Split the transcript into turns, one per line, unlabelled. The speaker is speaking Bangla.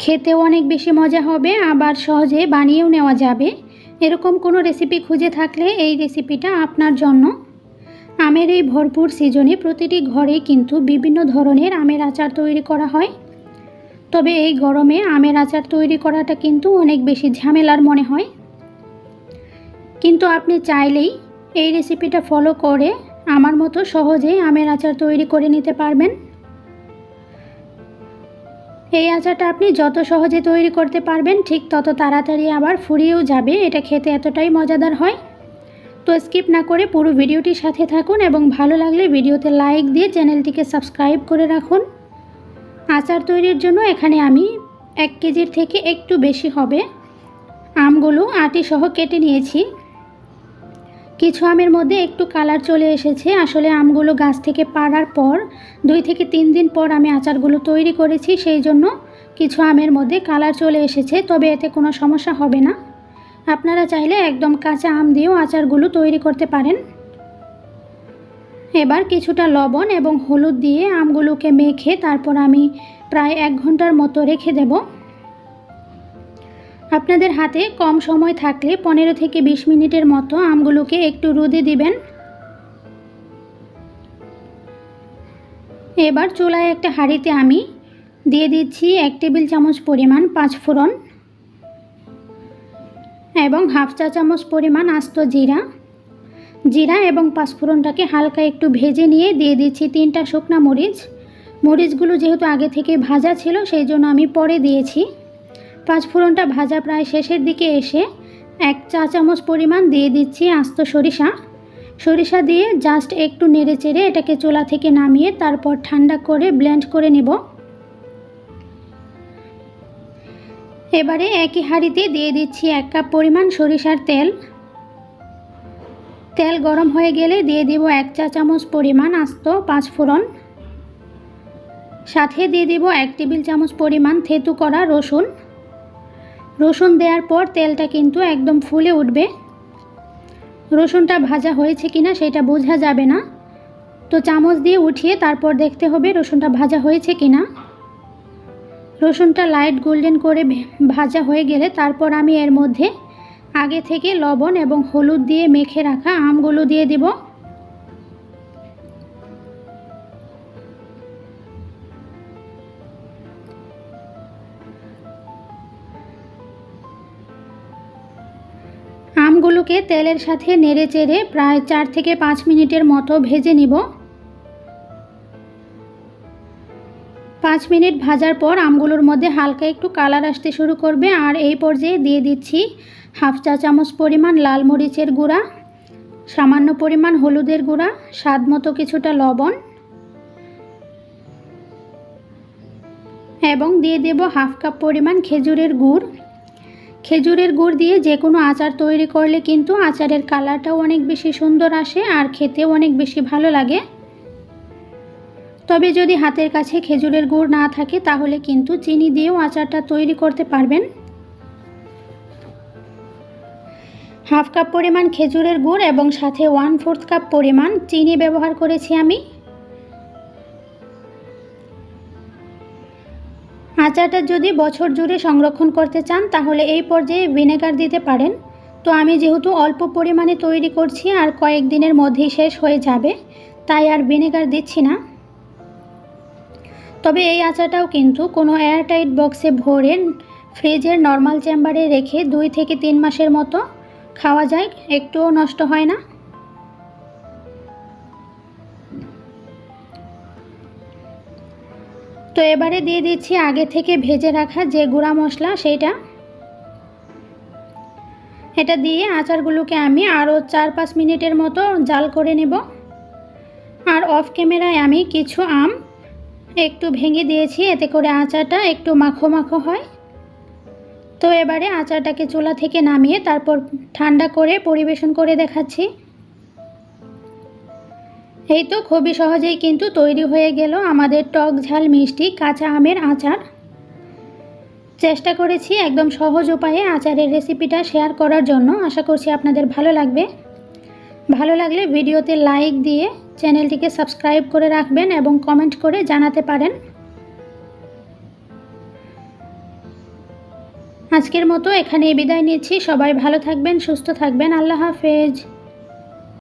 খেতেও অনেক বেশি মজা হবে, আবার সহজে বানিয়েও নেওয়া যাবে। এরকম কোনো রেসিপি খুঁজে থাকলে এই রেসিপিটা আপনার জন্য। আমের এই ভরপুর সিজনে প্রতিটি ঘরে কিন্তু বিভিন্ন ধরনের আমের আচার তৈরি করা হয়। তবে এই গরমে আমের আচার তৈরি করাটা কিন্তু অনেক বেশি ঝামেলার মনে হয়। কিন্তু আপনি চাইলেই এই রেসিপিটা ফলো করে আমার মতো সহজেই আমের আচার তৈরি করে নিতে পারবেন। এই আচারটা আপনি যত সহজে তৈরি করতে পারবেন ঠিক তত তাড়াতাড়ি আবার ফুরিয়েও যাবে। এটা খেতে এতটাই মজাদার হয়। তো স্কিপ না করে পুরো ভিডিওটির সাথে থাকুন এবং ভালো লাগলে ভিডিওতে লাইক দিয়ে চ্যানেলটিকে সাবস্ক্রাইব করে রাখুন। আচার তৈরির জন্য এখানে আমি 1 কেজির থেকে একটু বেশি হবে আমগুলো আটি সহ কেটে নিয়েছি। কিছু আমের মধ্যে একটু কালার চলে এসেছে। আসলে আমগুলো গাছ থেকে পাড়ার পর 2 থেকে 3 দিন পর আমি আচারগুলো তৈরি করেছি, সেই জন্য কিছু আমের মধ্যে কালার চলে এসেছে। তবে এতে কোনো সমস্যা হবে না। আপনারা চাইলে একদম কাঁচা আম দিয়েও আচারগুলো তৈরি করতে পারেন। এবার কিছুটা লবণ এবং হলুদ দিয়ে আমগুলোকে মেখে তারপর আমি প্রায় 1 ঘন্টার মতো রেখে দেব। আপনাদের হাতে কম সময় থাকলে 15 থেকে 20 মিনিটের মতো আমগুলোকে একটু রোদে দিবেন। এবার চুলায় একটা হাঁড়িতে আমি দিয়ে দিচ্ছি 1 টেবিল চামচ পরিমাণ 5 ফোড়ন এবং হাফ চা চামচ পরিমাণ আস্ত জিরা এবং 5 ফোড়নটাকে হালকা একটু ভেজে নিয়ে দিয়ে দিচ্ছি 3টা শুকনা মরিচ। মরিচগুলো যেহেতু আগে থেকে ভাজা ছিল সেই জন্য আমি পরে দিয়েছি। 5 ফোড়নটা ভাজা প্রায় শেষের দিকে এসে 1 চা চামচ পরিমাণ দিয়ে দিচ্ছি আস্ত সরিষা দিয়ে জাস্ট একটু নেড়েচেড়ে এটাকে চুলা থেকে নামিয়ে তারপর ঠান্ডা করে ব্লেন্ড করে নেব। এবারে একই হাঁড়িতে দিয়ে দিচ্ছি 1 কাপ পরিমাণ সরিষার তেল গরম হয়ে গেলে দিয়ে দিব 1 চা চামচ পরিমাণ আস্ত 5 ফোড়ন, সাথে দিয়ে দিব 1 টেবিল চামচ পরিমাণ থেতু করা রসুন দেওয়ার পর তেলটা কিন্তু একদম ফুলে উঠবে। রসুনটা ভাজা হয়েছে কিনা সেটা বোঝা যাবে না, তো চামচ দিয়ে উঠিয়ে তারপর দেখতে হবে রসুনটা ভাজা হয়েছে কিনা। রসুনটা লাইট গোল্ডেন করে ভাজা হয়ে গেলে তারপর আমি এর মধ্যে আগে থেকে লবণ এবং হলুদ দিয়ে মেখে রাখা আমগুলো দিয়ে দিব। আমগুলোকে তেলের সাথে নেড়েচেড়ে প্রায় 4 থেকে 5 মিনিটের মতো ভেজে নিব। 5 মিনিট ভাজার পর আমগুলোর মধ্যে হালকা একটু কালার আসতে শুরু করবে, আর এই পর্যায়ে দিয়ে দিচ্ছি হাফ চা চামচ পরিমাণ লাল মরিচের গুঁড়া, সামান্য পরিমাণ হলুদের গুঁড়া, স্বাদ মতো কিছুটা লবণ এবং দিয়ে দেব হাফ কাপ পরিমাণ খেজুরের গুড় দিয়ে যে কোনো আচার তৈরি করলে কিন্তু আচারের কালারটাও অনেক বেশি সুন্দর আসে আর খেতেও অনেক বেশি ভালো লাগে। তবে যদি হাতের কাছে খেজুরের গুড় না থাকে তাহলে কিন্তু চিনি দিয়েও আচারটা তৈরি করতে পারবেন। হাফ কাপ পরিমাণ খেজুরের গুড় এবং সাথে 1/4 কাপ পরিমাণ চিনি ব্যবহার করেছি আমি। আচারটা যদি বছর জুড়ে সংরক্ষণ করতে চান তাহলে এই পর্যায়ে ভিনেগার দিতে পারেন। তো আমি যেহেতু অল্প পরিমাণে তৈরি করছি আর কয়েকদিনের মধ্যেই শেষ হয়ে যাবে, তাই আর ভিনেগার দিচ্ছি না। তবে এই আচারটাও কিন্তু কোনো এয়ারটাইট বক্সে ভরে ফ্রিজের নর্মাল চেম্বারে রেখে 2 থেকে 3 মাসের মতো খাওয়া যায়, একটুও নষ্ট হয় না। তো এবারে দিয়ে দিচ্ছি আগে থেকে ভেজে রাখা যে গুঁড়া মশলা এটা দিয়ে আচারগুলোকে আমি আরও 4-5 মিনিটের মতো জাল করে নেব। আর অফ ক্যামেরায় আমি কিছু আম একটু ভেঙে দিয়েছি, এতে করে আচারটা একটু মাখো মাখো হয়। তো এবারে আচারটাকে চুলা থেকে নামিয়ে তারপর ঠান্ডা করে পরিবেশন করে দেখাচ্ছি। এই তো খুবই সহজেই কিন্তু তৈরি হয়ে গেল আমাদের টক ঝাল মিষ্টি কাঁচা আমের আচার। চেষ্টা করেছি একদম সহজ উপায়ে আচারের রেসিপিটা শেয়ার করার জন্য। আশা করছি আপনাদের ভালো লাগবে। ভালো লাগলে ভিডিওতে লাইক দিয়ে চ্যানেলটিকে সাবস্ক্রাইব করে রাখবেন এবং কমেন্ট করে জানাতে পারেন। আজকের মতো এখানেই বিদায় নিচ্ছি। সবাই ভালো থাকবেন, সুস্থ থাকবেন। আল্লাহ হাফেজ।